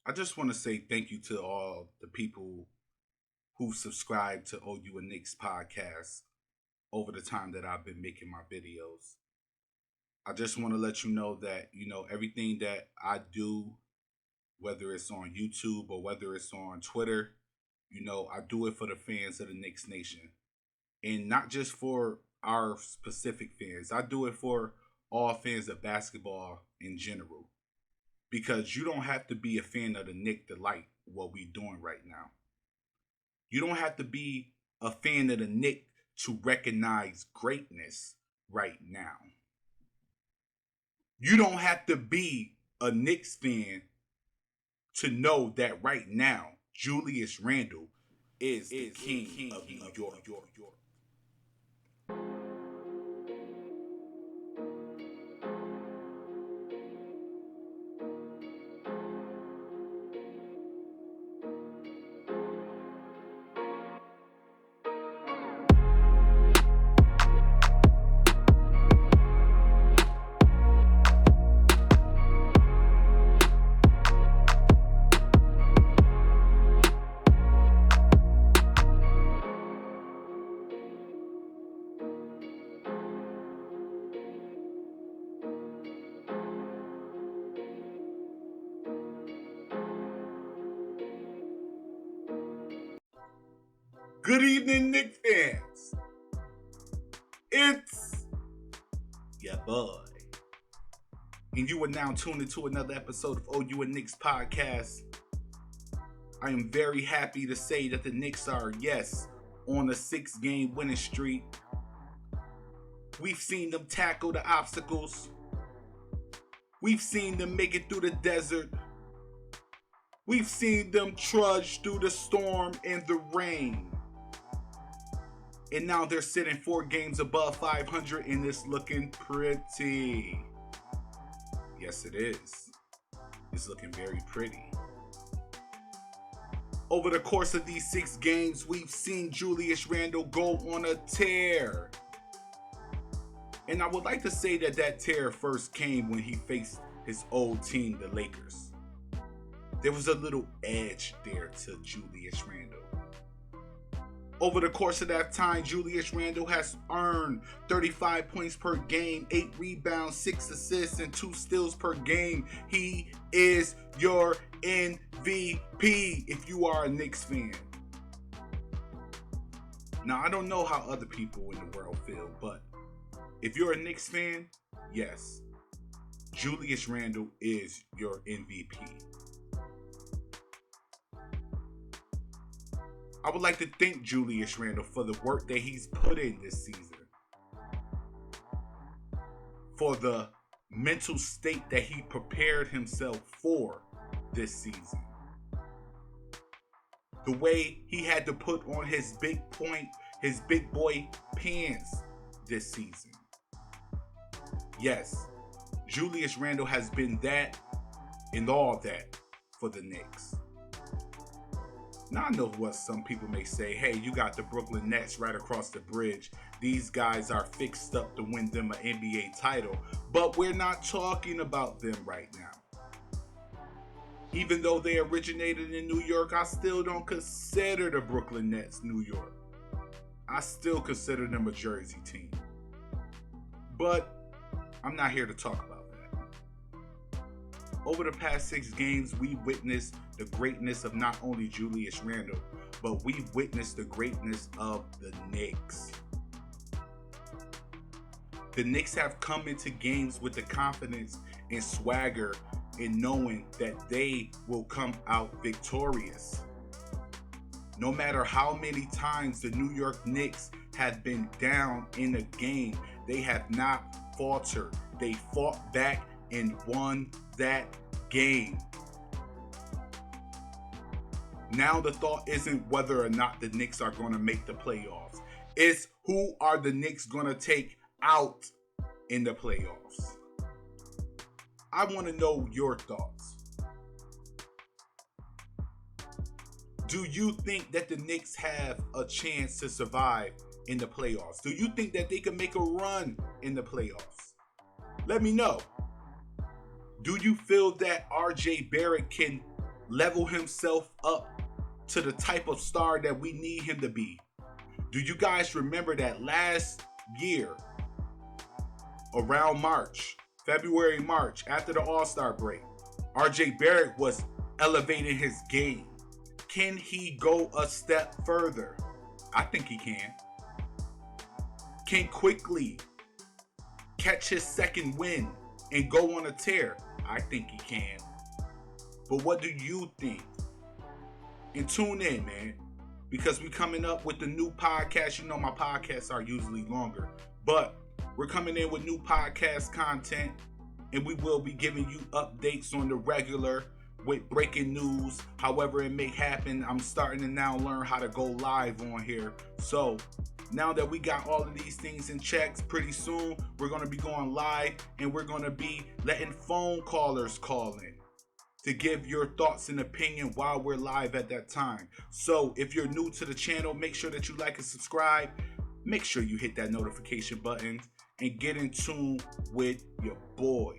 I just want to say thank you to all the people who subscribe to OU and Knicks podcast over the time that I've been making my videos. I just want to let you know that, everything that I do, whether it's on YouTube or whether it's on Twitter, I do it for the fans of the Knicks Nation. And not just for our specific fans, I do it for all fans of basketball in general. Because you don't have to be a fan of the Knicks to like what we're doing right now. You don't have to be a fan of the Knicks to recognize greatness right now. You don't have to be a Knicks fan to know that right now, Julius Randle is the king of New York. Good evening, Knicks fans. It's your boy. And you are now tuned into another episode of OU and Knicks podcast. I am very happy to say that the Knicks are, yes, on a 6-game winning streak. We've seen them tackle the obstacles. We've seen them make it through the desert. We've seen them trudge through the storm and the rain. And now they're sitting 4 games above 500 and it's looking pretty. Yes, it is. It's looking very pretty. Over the course of these 6 games, we've seen Julius Randle go on a tear. And I would like to say that tear first came when he faced his old team, the Lakers. There was a little edge there to Julius Randle. Over the course of that time, Julius Randle has earned 35 points per game, 8 rebounds, 6 assists, and 2 steals per game. He is your MVP if you are a Knicks fan. Now, I don't know how other people in the world feel, but if you're a Knicks fan, yes, Julius Randle is your MVP. I would like to thank Julius Randle for the work that he's put in this season. For the mental state that he prepared himself for this season. The way he had to put on his big boy pants this season. Yes, Julius Randle has been that and all that for the Knicks. Now I know what some people may say, hey, you got the Brooklyn Nets right across the bridge. These guys are fixed up to win them an NBA title. But we're not talking about them right now. Even though they originated in New York, I still don't consider the Brooklyn Nets New York. I still consider them a Jersey team. But I'm not here to talk about that. Over the past 6 games, we witnessed the greatness of not only Julius Randle, but we've witnessed the greatness of the Knicks. The Knicks have come into games with the confidence and swagger in knowing that they will come out victorious. No matter how many times the New York Knicks have been down in a game, they have not faltered. They fought back and won that game. Now the thought isn't whether or not the Knicks are going to make the playoffs. It's who are the Knicks going to take out in the playoffs. I want to know your thoughts. Do you think that the Knicks have a chance to survive in the playoffs? Do you think that they can make a run in the playoffs? Let me know. Do you feel that RJ Barrett can level himself up to the type of star that we need him to be. Do you guys remember that last year, around February, March, after the All-Star break, RJ Barrett was elevating his game? Can he go a step further? I think he can. Can quickly catch his second win and go on a tear? I think he can. But what do you think? And tune in, man, because we're coming up with the new podcast. You know my podcasts are usually longer, but we're coming in with new podcast content, and we will be giving you updates on the regular with breaking news, however it may happen. I'm starting to now learn how to go live on here. So now that we got all of these things in checks, pretty soon we're going to be going live, and we're going to be letting phone callers call in to give your thoughts and opinion while we're live at that time. So if you're new to the channel, make sure that you like and subscribe. Make sure you hit that notification button and get in tune with your boy.